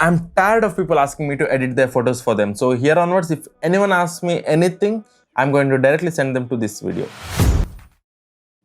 I'm tired of people asking me to edit their photos for them. So here onwards, if anyone asks me anything, I'm going to directly send them to this video.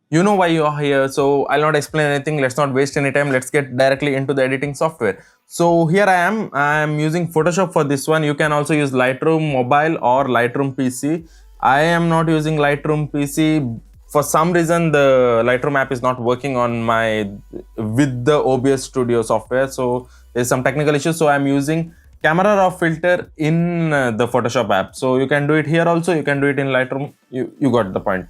You know why you are here, so I'll not explain anything. Let's not waste any time. Let's get directly into the editing software. So here I'm using Photoshop for this one. You can also use Lightroom mobile or Lightroom PC. I am not using Lightroom PC. For some reason, the Lightroom app is not working on my with the OBS Studio software. So there's some technical issues. So I'm using camera raw filter in the Photoshop app. So you can do it here also. You can do it in Lightroom. You got the point.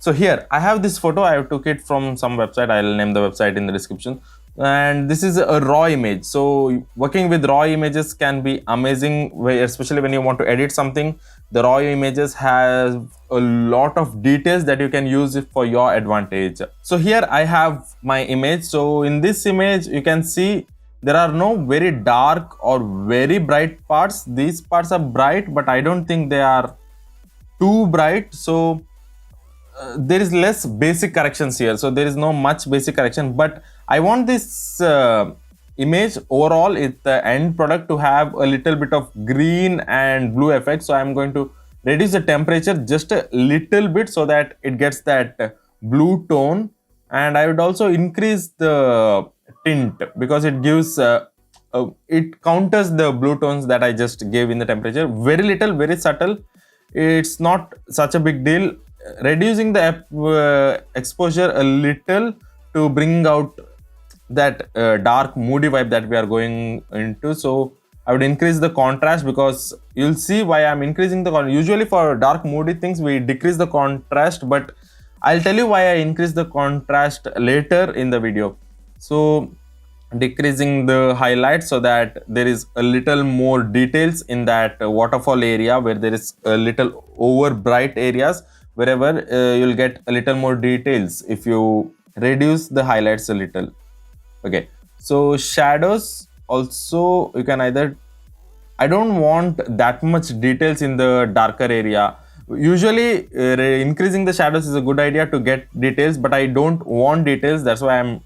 So here I have this photo. I took it from some website. I'll name the website in the description. And this is a raw image. So working with raw images can be amazing, especially when you want to edit something. The raw images have a lot of details that you can use it for your advantage. So here I have my image. So in this image, you can see there are no very dark or very bright parts. These parts are bright, but I don't think they are too bright. So there is less basic corrections here. So there is no much basic correction, but I want this image overall, the end product, to have a little bit of green and blue effect. So I'm going to reduce the temperature just a little bit so that it gets that blue tone, and I would also increase the tint because it gives it counters the blue tones that I just gave in the temperature. Very little, very subtle. It's not such a big deal. Reducing the exposure a little to bring out that dark moody vibe that we are going into. So I would increase the contrast, because you'll see why I'm increasing the contrast. Usually for dark moody things we decrease the contrast, but I'll tell you why I increase the contrast later in the video. So decreasing the highlights so that there is a little more details in that waterfall area where there is a little over bright areas. Wherever you'll get a little more details if you reduce the highlights a little. Okay, so shadows also, you can either, I don't want that much details in the darker area. Usually increasing the shadows is a good idea to get details, but I don't want details. That's why I'm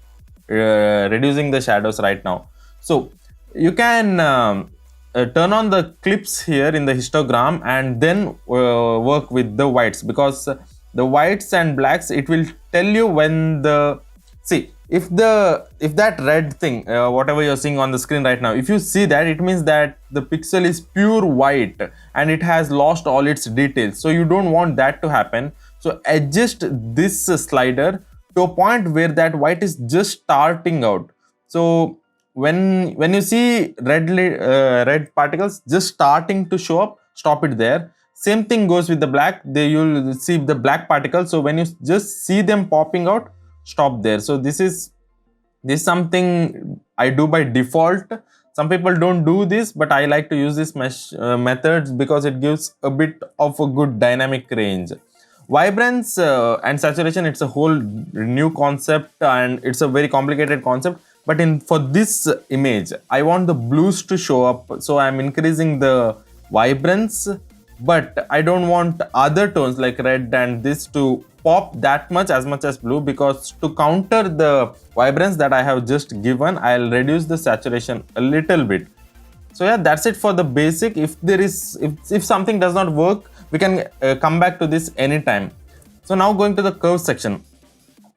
reducing the shadows right now. So you can turn on the clips here in the histogram and then work with the whites, because the whites and blacks, it will tell you when the, see, if that red thing, whatever you're seeing on the screen right now, if you see that, it means that the pixel is pure white and it has lost all its details. So you don't want that to happen. So adjust this slider to a point where that white is just starting out. So when you see red particles just starting to show up, stop it there. Same thing goes with the black. You'll see the black particles. So when you just see them popping out, stop there. So this is something I do by default. Some people don't do this, but I like to use this methods because it gives a bit of a good dynamic range. Vibrance and saturation, it's a whole new concept and it's a very complicated concept. But for this image, I want the blues to show up. So I'm increasing the vibrance, but I don't want other tones like red and this to pop that much as blue, because to counter the vibrance that I have just given, I'll reduce the saturation a little bit. So yeah, that's it for the basic. If something does not work, we can come back to this anytime. So now going to the curve section.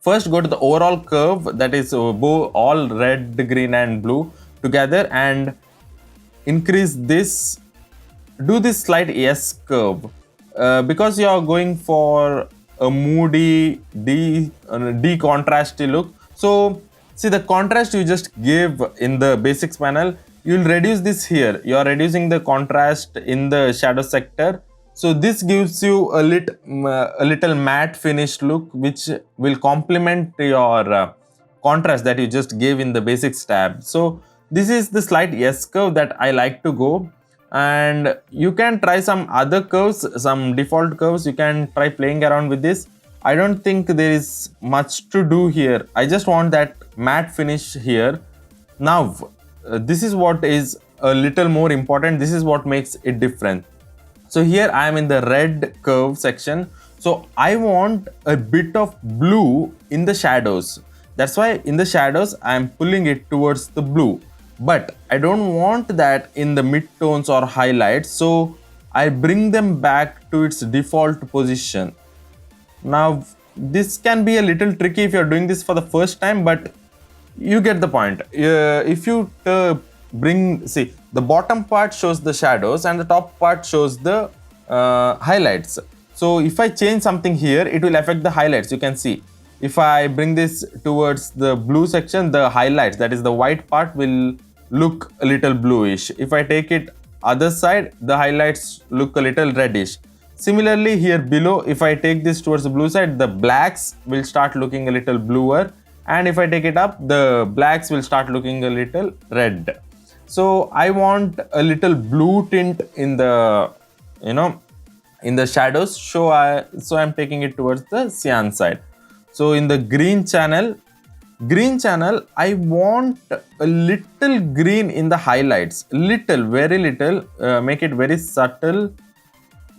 First, go to the overall curve, that is all red, green and blue together, and increase this. Do this slight S curve because you are going for a moody contrasty look. So see, the contrast you just gave in the basics panel, you'll reduce this here. You are reducing the contrast in the shadow sector. So this gives you a little matte finished look, which will complement your contrast that you just gave in the basics tab. So this is the slight S curve that I like to go, and you can try some other curves, some default curves. You can try playing around with this. I don't think there is much to do here. I just want that matte finish here. Now this is what is a little more important. This is what makes it different. So here I am in the red curve section. So I want a bit of blue in the shadows. That's why in the shadows I am pulling it towards the blue. but I don't want that in the midtones or highlights, so I bring them back to its default position. Now this can be a little tricky if you're doing this for the first time, but you get the point. If you see, the bottom part shows the shadows and the top part shows the highlights. So if I change something here, it will affect the highlights. You can see if I bring this towards the blue section, the highlights, that is the white part, will look a little bluish. If I take it other side, the highlights look a little reddish. Similarly here below, if I take this towards the blue side, the blacks will start looking a little bluer, and if I take it up, the blacks will start looking a little red. So I want a little blue tint in the, in the shadows, so I'm taking it towards the cyan side. So in the green channel, I want a little green in the highlights, very little, make it very subtle,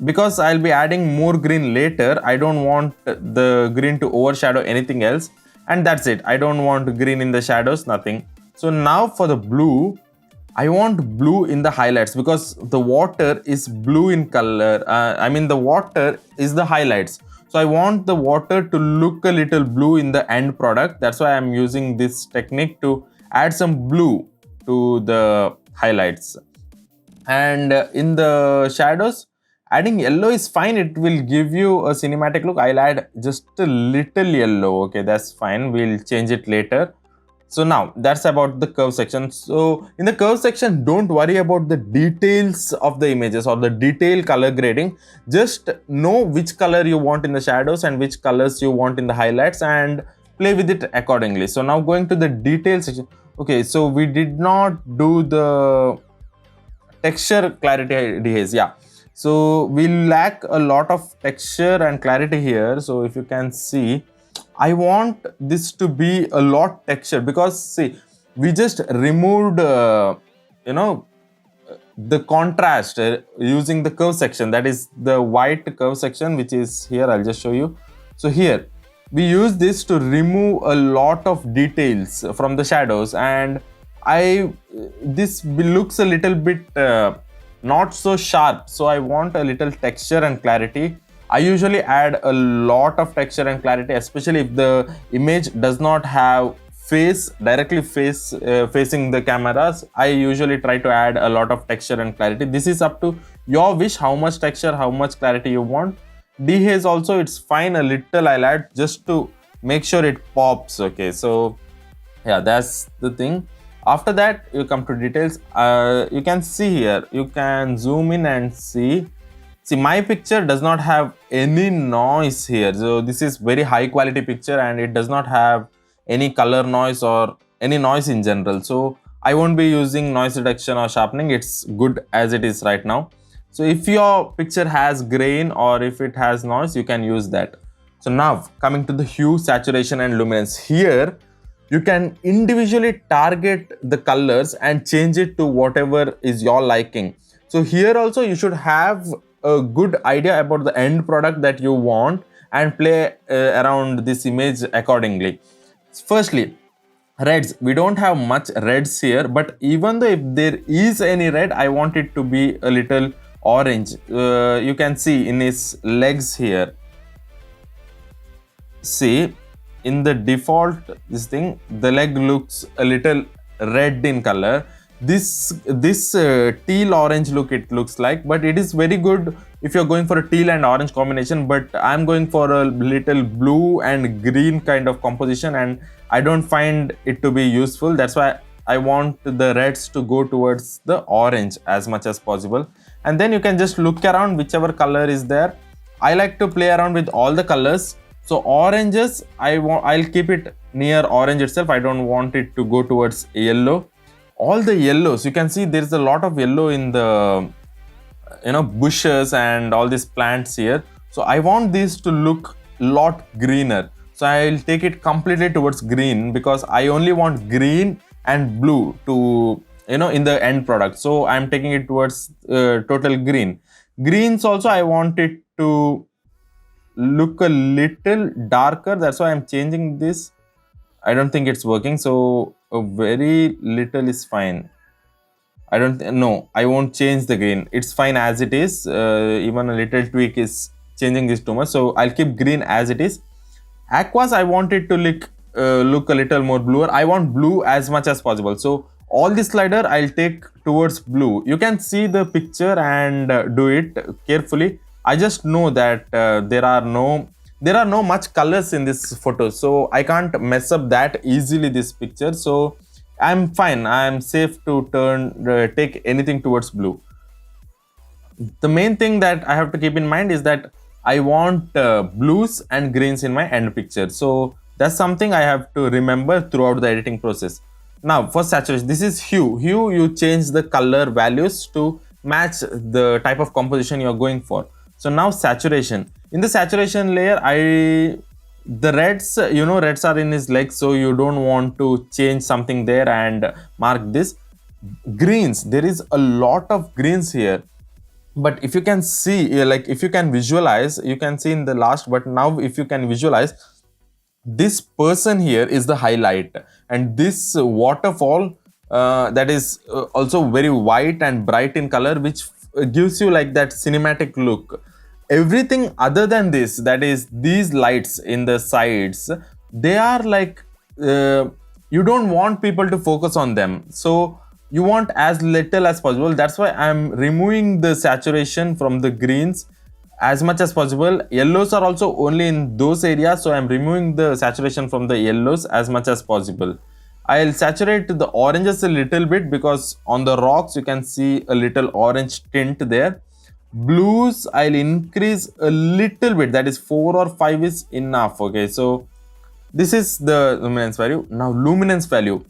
because I'll be adding more green later. I don't want the green to overshadow anything else, and that's it. I don't want green in the shadows, nothing. So now for the blue, I want blue in the highlights, because the water is blue in color. The water is the highlights. So I want the water to look a little blue in the end product. That's why I'm using this technique to add some blue to the highlights. And in the shadows, adding yellow is fine. It will give you a cinematic look. I'll add just a little yellow. Okay, that's fine. We'll change it later. So now that's about the curve section. So in the curve section, don't worry about the details of the images or the detail color grading. Just know which color you want in the shadows and which colors you want in the highlights, and play with it accordingly. So now going to the detail section. Okay, so we did not do the texture clarity dehaze. Yeah, so we lack a lot of texture and clarity here. So if you can see, I want this to be a lot texture, because see, we just removed the contrast using the curve section, that is the white curve section, which is here. I'll just show you. So here we use this to remove a lot of details from the shadows, and this looks a little bit not so sharp, so I want a little texture and clarity. I usually add a lot of texture and clarity, especially if the image does not have directly facing the cameras. I usually try to add a lot of texture and clarity. This is up to your wish, how much texture, how much clarity you want. Dehaze also, it's fine, a little I'll add just to make sure it pops. Okay, so yeah, that's the thing. After that, you come to details. You can see here, you can zoom in and see. See, my picture does not have any noise here. So this is very high quality picture, and it does not have any color noise or any noise in general. So I won't be using noise reduction or sharpening. It's good as it is right now. So if your picture has grain or if it has noise, you can use that. So now coming to the hue, saturation and luminance. Here you can individually target the colors and change it to whatever is your liking. So here also you should have a good idea about the end product that you want and play around this image accordingly. Firstly, reds. We don't have much reds here, but even though if there is any red, I want it to be a little orange. You can see in his legs here. See, in the default the leg looks a little red in color. This teal orange look it looks like, but it is very good if you're going for a teal and orange combination. But I'm going for a little blue and green kind of composition, and I don't find it to be useful. That's why I want the reds to go towards the orange as much as possible. And then you can just look around whichever color is there. I like to play around with all the colors. So oranges, I'll keep it near orange itself. I don't want it to go towards yellow. All the yellows, you can see there's a lot of yellow in the bushes and all these plants here. So I want these to look lot greener. So I'll take it completely towards green, because I only want green and blue to in the end product. So I'm taking it towards total green. Greens also I want it to look a little darker. That's why I'm changing this. I don't think it's working, so a very little is fine. I don't no, I won't change the green. It's fine as it is. Even a little tweak is changing this too much. So I'll keep green as it is. Aquas, I want it to look a little more bluer. I want blue as much as possible. So all this slider I'll take towards blue. You can see the picture and do it carefully. I just know that there are no much colors in this photo, so I can't mess up that easily this picture. So I'm fine. I'm safe to take anything towards blue. The main thing that I have to keep in mind is that I want blues and greens in my end picture. So that's something I have to remember throughout the editing process. Now for saturation, this is hue. Hue, you change the color values to match the type of composition you're going for. So now saturation. In the saturation layer, the reds, reds are in his legs, so you don't want to change something there and mark this. Greens, there is a lot of greens here, but if you can see, like if you can visualize, you can see in the last, but now if you can visualize, this person here is the highlight, and this waterfall that is also very white and bright in color, which gives you like that cinematic look. Everything other than this, that is these lights in the sides, they are like you don't want people to focus on them, so you want as little as possible. That's why I'm removing the saturation from the greens as much as possible. Yellows are also only in those areas, so I'm removing the saturation from the yellows as much as possible. I'll saturate the oranges a little bit because on the rocks you can see a little orange tint there. Blues, I'll increase a little bit, that is 4 or 5 is enough. Okay, so this is the luminance value. Now luminance value,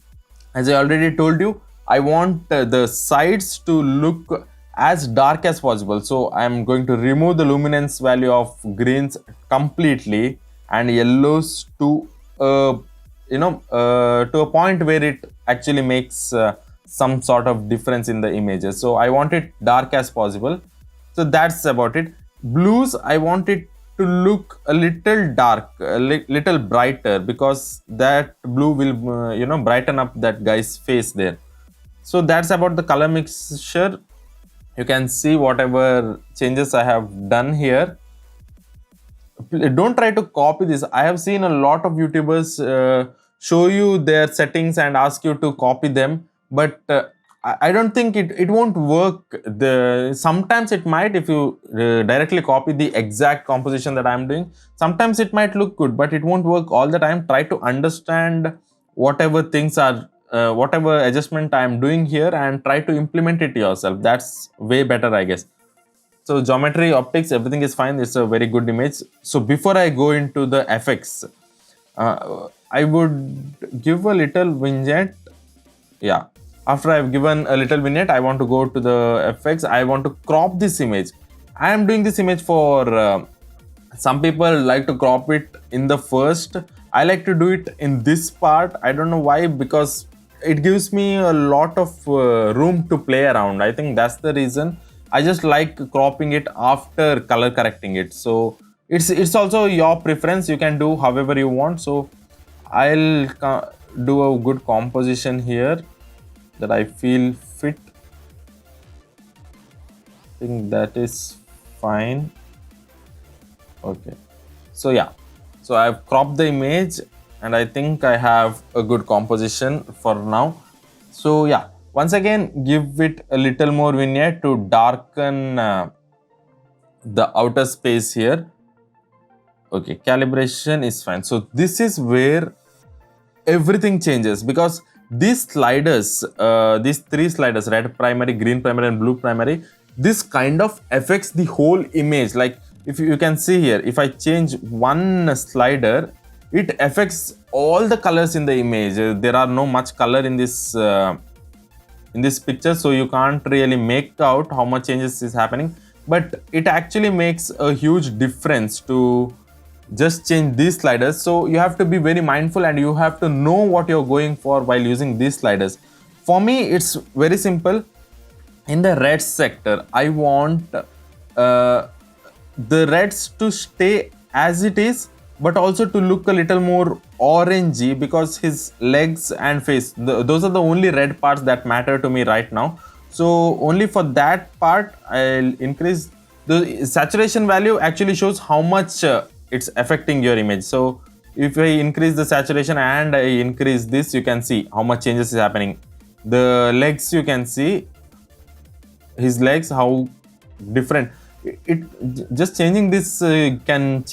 as I already told you, I want the sides to look as dark as possible, so I'm going to remove the luminance value of greens completely and yellows to to a point where it actually makes some sort of difference in the images. So I want it dark as possible. So that's about it. Blues, I want it to look a little dark, a little brighter, because that blue will brighten up that guy's face there. So that's about the color mixture. You can see whatever changes I have done here. Don't try to copy this. I have seen a lot of YouTubers show you their settings and ask you to copy them, but I don't think it won't work. Sometimes it might, if you directly copy the exact composition that I'm doing. Sometimes it might look good, but it won't work all the time. Try to understand whatever things are, whatever adjustment I'm doing here, and try to implement it yourself. That's way better, I guess. So geometry, optics, everything is fine. It's a very good image. So before I go into the effects, I would give a little vignette. Yeah. After I've given a little vignette, I want to go to the effects. I want to crop this image. I am doing this image for some people like to crop it in the first. I like to do it in this part. I don't know why, because it gives me a lot of room to play around. I think that's the reason. I just like cropping it after color correcting it. So it's also your preference. You can do however you want. So I'll do a good composition here that I feel fit. I think that is fine. Okay. So yeah. So I've cropped the image and I think I have a good composition for now. So yeah. Once again, give it a little more vignette to darken the outer space here. Okay, calibration is fine. So this is where everything changes, because these sliders, these three sliders, red primary, green primary and blue primary, this kind of affects the whole image. Like if you can see here, if I change one slider, it affects all the colors in the image. There are no much color in this picture, so you can't really make out how much changes is happening, but it actually makes a huge difference to just change these sliders. So you have to be very mindful and you have to know what you're going for while using these sliders. For me, it's very simple. In the red sector, I want the reds to stay as it is, but also to look a little more orangey, because his legs and face, those are the only red parts that matter to me right now. So only for that part I'll increase. The saturation value actually shows how much it's affecting your image. So if I increase the saturation and I increase this, you can see how much changes is happening. The legs, you can see his legs, how different just changing this can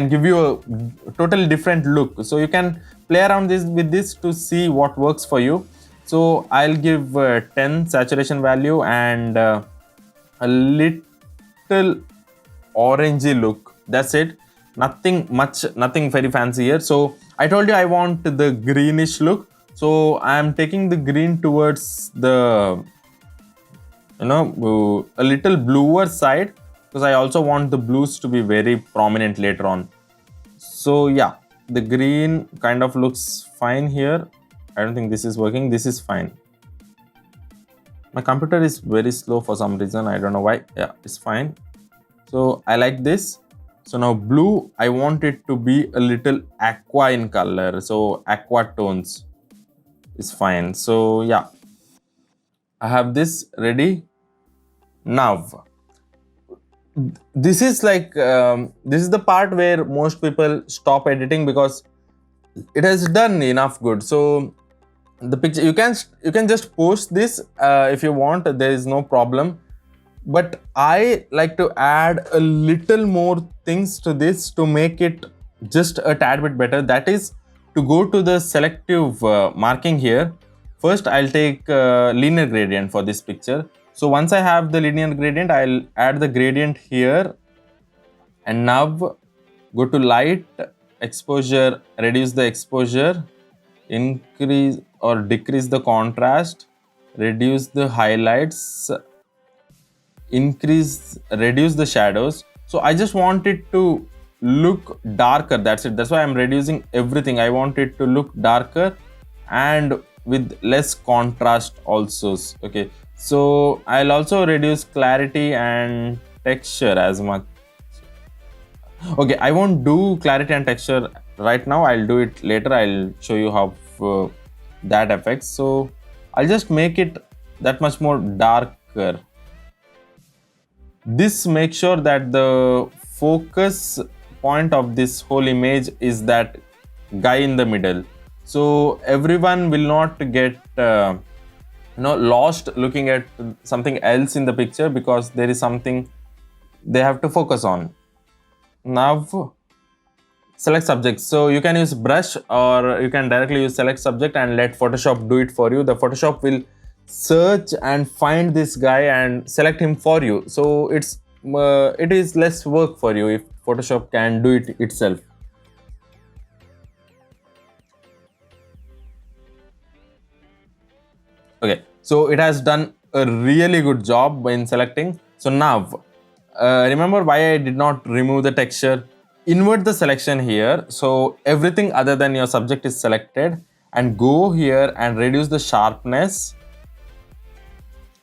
give you a totally different look. So you can play around this with this to see what works for you. So I'll give 10 saturation value and a little orangey look. That's it, nothing much, nothing very fancy here. So I told you I want the greenish look, so I am taking the green towards the a little bluer side, because I also want the blues to be very prominent later on. So yeah, the green kind of looks fine here. I don't think this is working. This is fine. My computer is very slow for some reason, I don't know why. Yeah, it's fine. So I like this. So now blue, I want it to be a little aqua in color, so aqua tones is fine. So yeah, I have this ready. Now this is like this is the part where most people stop editing, because it has done enough good. So the picture, you can just post this if you want, there is no problem, but I like to add a little more things to this to make it just a tad bit better. That is to go to the selective marking here. First I'll take linear gradient for this picture. So once I have the linear gradient, I'll add the gradient here, and now go to light, exposure, reduce the exposure, increase or decrease the contrast, reduce the highlights, reduce the shadows. So I just want it to look darker, that's it. That's why I'm reducing everything. I want it to look darker and with less contrast also. Okay, so I'll also reduce clarity and texture as much. Okay, I won't do clarity and texture right now, I'll do it later. I'll show you how that affects. So I'll just make it that much more darker. This makes sure that the focus point of this whole image is that guy in the middle, so everyone will not get lost looking at something else in the picture, because there is something they have to focus on. Now select subject. So you can use brush, or you can directly use select subject and let Photoshop do it for you. The Photoshop will search and find this guy and select him for you. So it is less work for you if Photoshop can do it itself. Okay, so it has done a really good job in selecting. So now remember why I did not remove the texture. Invert the selection here, so everything other than your subject is selected, and go here and reduce the sharpness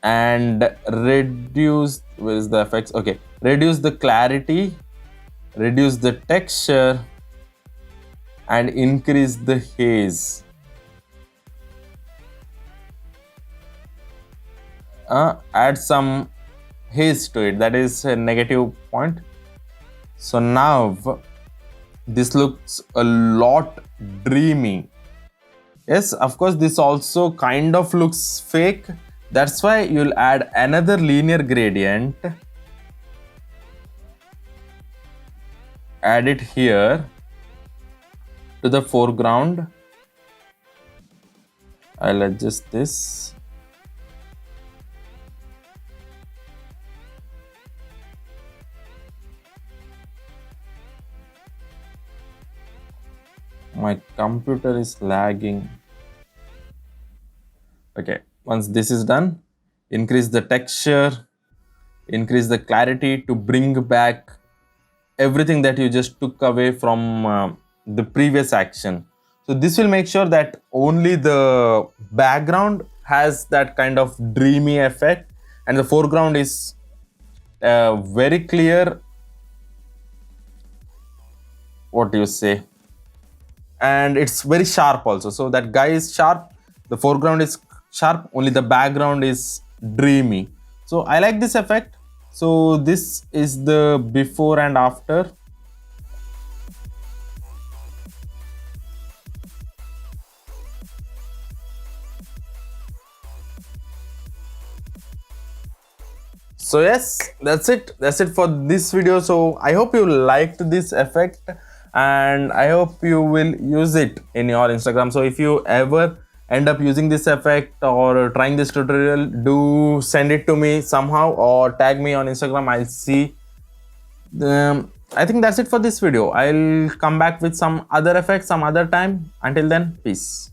and reduce, where is the effects? Okay, reduce the clarity, reduce the texture and increase the haze. Add some haze to it, that is a negative point. So now this looks a lot dreamy. Yes, of course this also kind of looks fake. That's why you'll add another linear gradient. Add it here to the foreground. I'll adjust this. My computer is lagging. Okay, once this is done, increase the texture, increase the clarity to bring back everything that you just took away from the previous action. So this will make sure that only the background has that kind of dreamy effect, and the foreground is very clear. What do you say? And it's very sharp also. So that guy is sharp, the foreground is sharp, only the background is dreamy. So I like this effect. So this is the before and after. So yes, that's it for this video. So I hope you liked this effect, and I hope you will use it in your Instagram. So if you ever end up using this effect or trying this tutorial, do send it to me somehow or tag me on Instagram. I'll see. I think that's it for this video. I'll come back with some other effects some other time. Until then, peace.